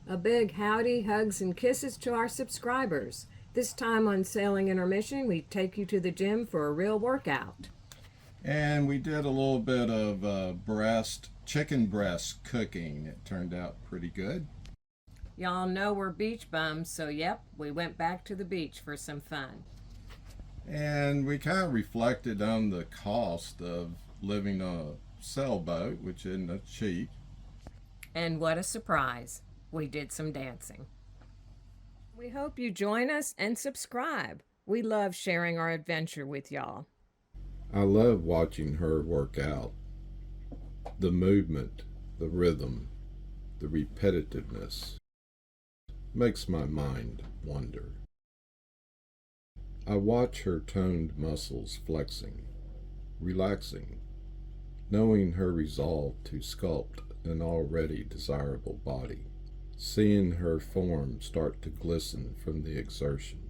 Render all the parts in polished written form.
A big howdy, hugs, and kisses to our subscribers. This time on Sailing Intermission, we take you to the gym for a real workout. And we did a little bit of chicken breast cooking. It turned out pretty good. Y'all know we're beach bums, so yep, we went back to the beach for some fun. And we kind of reflected on the cost of living on a sailboat, which isn't cheap. And what a surprise, we did some dancing. We hope you join us and subscribe. We love sharing our adventure with y'all. I love watching her work out. The movement, the rhythm, the repetitiveness makes my mind wander. I watch her toned muscles flexing, relaxing, knowing her resolve to sculpt an already desirable body, seeing her form start to glisten from the exertion,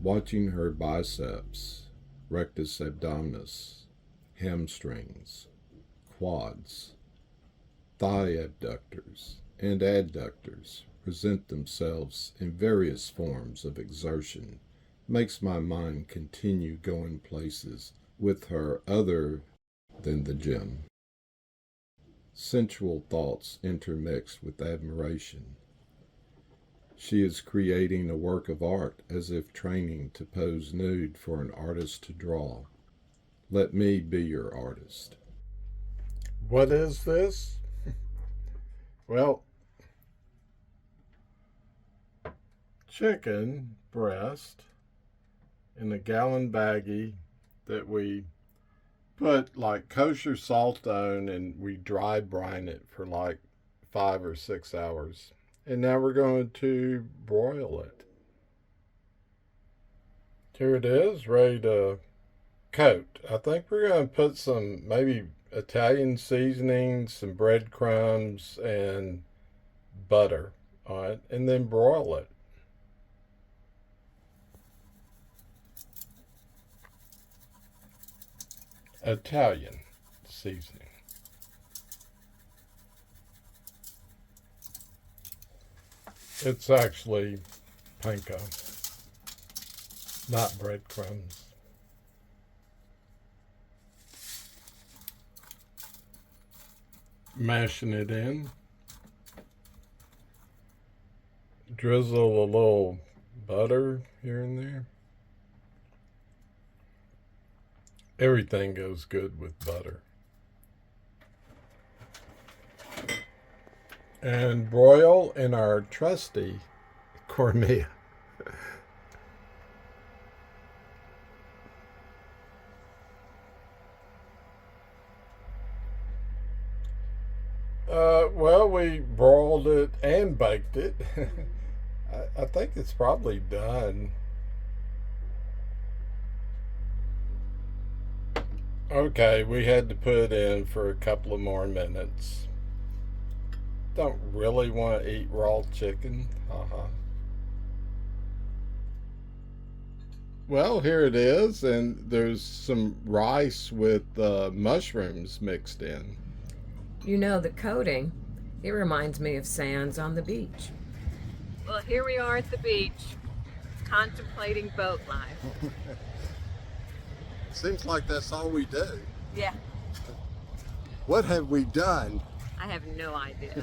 watching her biceps, rectus abdominis, hamstrings, quads, thigh abductors, and adductors present themselves in various forms of exertion makes my mind continue going places with her other than the gym. Sensual thoughts intermixed with admiration. She is creating a work of art as if training to pose nude for an artist to draw. Let me be your artist. What is this? Well, chicken breast in a gallon baggie that we put like kosher salt on, and we dry brine it for like 5 or 6 hours. And now we're going to broil it. Here it is, ready to coat. I think we're going to put some maybe Italian seasoning, some breadcrumbs, and butter on it, and then broil it. Italian seasoning. It's actually panko, not breadcrumbs. Mashing it in. Drizzle a little butter here and there. Everything goes good with butter. And broil in our trusty cornea. Well, we broiled it and baked it. I think it's probably done. Okay, we had to put it in for a couple of more minutes. Don't really want to eat raw chicken. Well, here it is, and there's some rice with mushrooms mixed in. You know, the coating, it reminds me of sands on the beach. Well, here we are at the beach, contemplating boat life. Seems like that's all we do. Yeah, What have we done? I have no idea.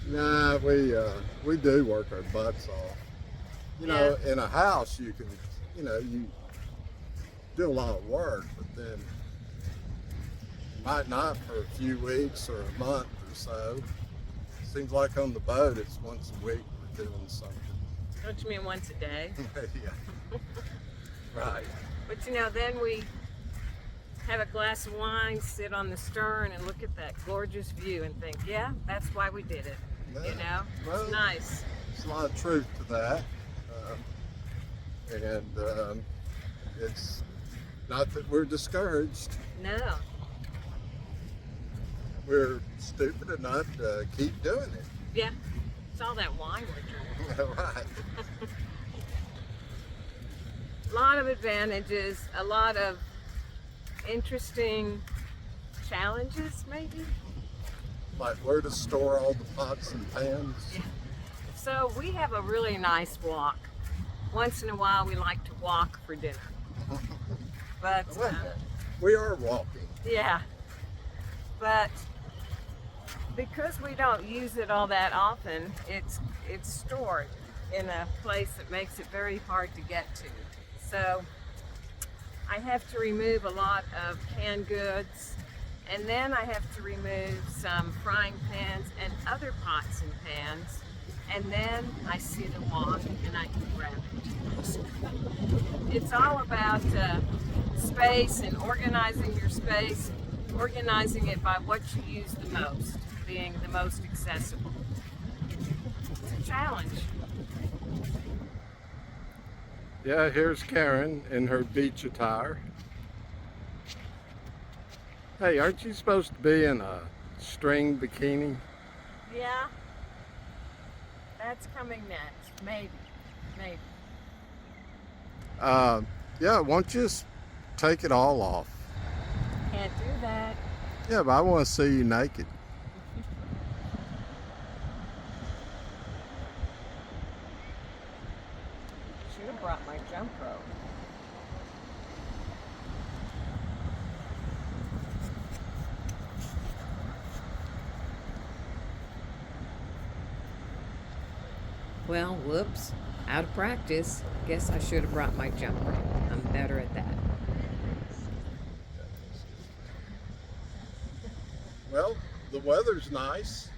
Nah, we do work our butts off. You know, in a house you can, you do a lot of work, but then you might not for a few weeks or a month or so. Seems like on the boat it's once a week we're doing something. Don't you mean once a day? Yeah. Right. But you know, then we have a glass of wine, sit on the stern, and look at that gorgeous view and think, yeah, that's why we did it. Yeah. You know, Well, it's nice. There's a lot of truth to that. It's not that we're discouraged. No. We're stupid enough to keep doing it. Yeah, it's all that wine we're drinking. Right. A lot of advantages, a lot of interesting challenges, maybe. like where to store all the pots and pans. So we have a really nice walk. Once in a while we like to walk for dinner. But We are walking. yeah, but because we don't use it all that often, it's stored in a place that makes it very hard to get to. So I have to remove a lot of canned goods, and then I have to remove some frying pans and other pots and pans, and then I sit and walk and I can grab it. It's all about space and organizing your space, organizing it by what you use the most, being the most accessible. It's a challenge. Yeah, here's Karen in her beach attire. Hey, aren't you supposed to be in a string bikini? Yeah, that's coming next. Maybe. Yeah, why don't you just take it all off? Can't do that. Yeah, but I want to see you naked. Should have brought my jump rope. Well, whoops. Out of practice. Guess I should have brought my jump rope. I'm better at that. Well, the weather's nice.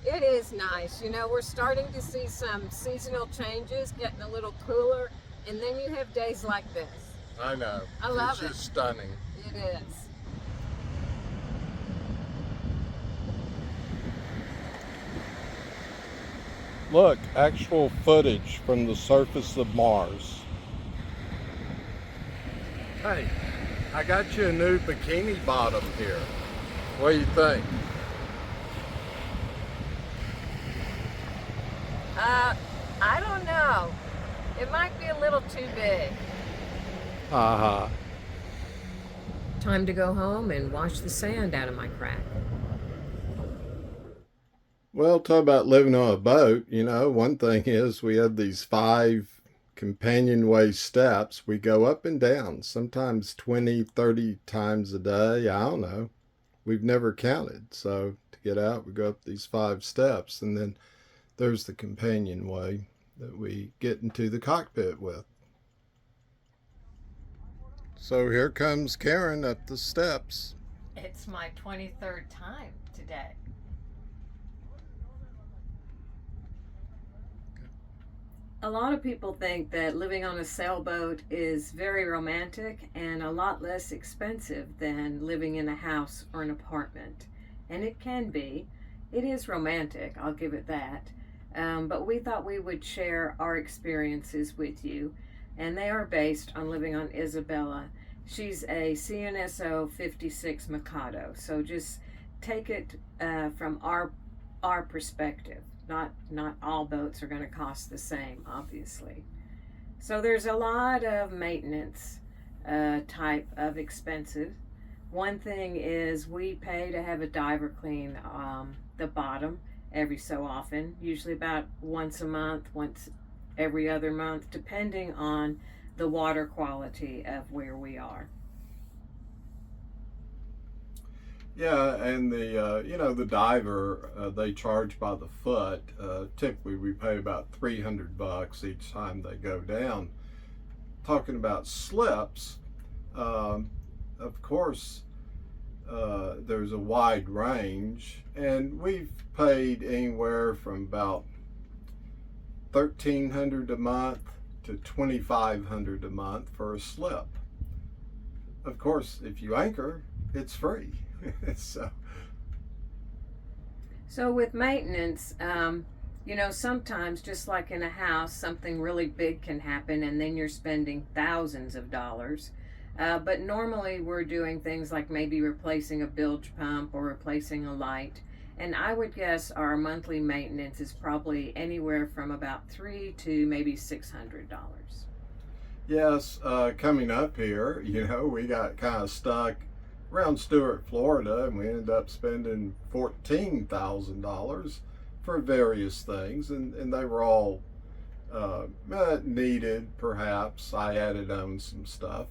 It is nice. You know, we're starting to see some seasonal changes, getting a little cooler, and then you have days like this. I know. I love it's it. just stunning. It is. Look, actual footage from the surface of Mars. Hey, I got you a new bikini bottom here. What do you think? I don't know. It might be a little too big. Uh-huh. Time to go home and wash the sand out of my crack. Well, talk about living on a boat. You know, one thing is we have these 5 companionway steps. We go up and down, sometimes 20, 30 times a day. I don't know. We've never counted. So to get out, we go up these 5 steps, and then there's the companionway that we get into the cockpit with. So here comes Karen up the steps. It's my 23rd time today. A lot of people think that living on a sailboat is very romantic and a lot less expensive than living in a house or an apartment. And it can be. It is romantic, I'll give it that. But we thought we would share our experiences with you. And they are based on living on Isabella. She's a CNSO 56 Mikado. So just take it from our perspective. Not all boats are going to cost the same, obviously. So there's a lot of maintenance type of expenses. One thing is we pay to have a diver clean the bottom every so often, usually about once a month, once every other month, depending on the water quality of where we are. Yeah, and the diver, they charge by the foot. Typically, we pay about $300 each time they go down. Talking about slips, of course, there's a wide range, and we've paid anywhere from about $1,300 a month to $2,500 a month for a slip. Of course, if you anchor, it's free. So with maintenance, sometimes just like in a house, something really big can happen and then you're spending thousands of dollars. But normally we're doing things like maybe replacing a bilge pump or replacing a light. And I would guess our monthly maintenance is probably anywhere from about $300 to maybe $600. Yes, coming up here, we got kind of stuck around Stuart, Florida, and we ended up spending $14,000 for various things, and they were all needed, perhaps. I added on some stuff.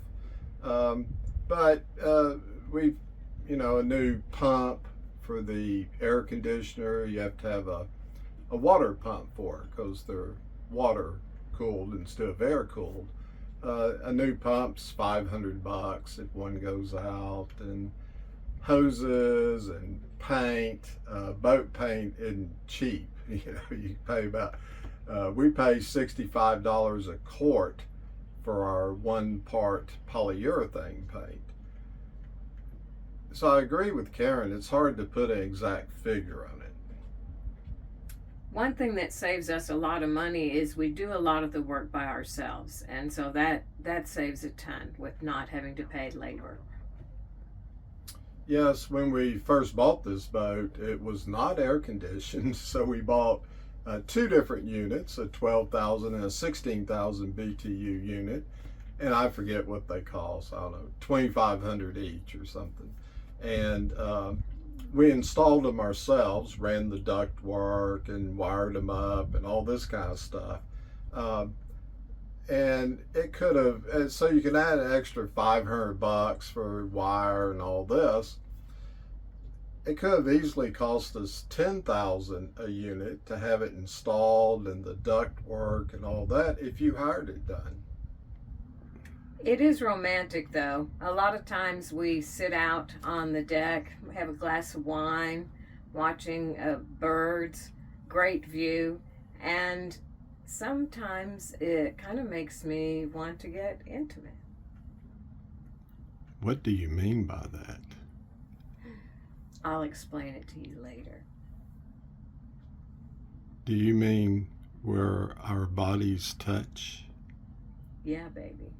But we've, a new pump for the air conditioner. You have to have a water pump for it because they're water cooled instead of air cooled. A new pump's $500 if one goes out, and hoses and paint. Boat paint isn't cheap. You pay about we pay $65 a quart for our 1-part polyurethane paint. So I agree with Karen, it's hard to put an exact figure on it. One thing that saves us a lot of money is we do a lot of the work by ourselves, and so that saves a ton with not having to pay labor. Yes, when we first bought this boat, it was not air conditioned, so we bought 2 different units, a 12,000 and a 16,000 BTU unit, and I forget what they cost. I don't know, 2,500 each or something. And we installed them ourselves, ran the duct work and wired them up and all this kind of stuff. And it could have, so you can add an extra $500 for wire and all this. It could have easily cost us $10,000 a unit to have it installed and the duct work and all that if you hired it done. It is romantic though. A lot of times we sit out on the deck, have a glass of wine, watching birds, great view, and sometimes it kind of makes me want to get intimate. What do you mean by that? I'll explain it to you later. Do you mean where our bodies touch? Yeah, baby.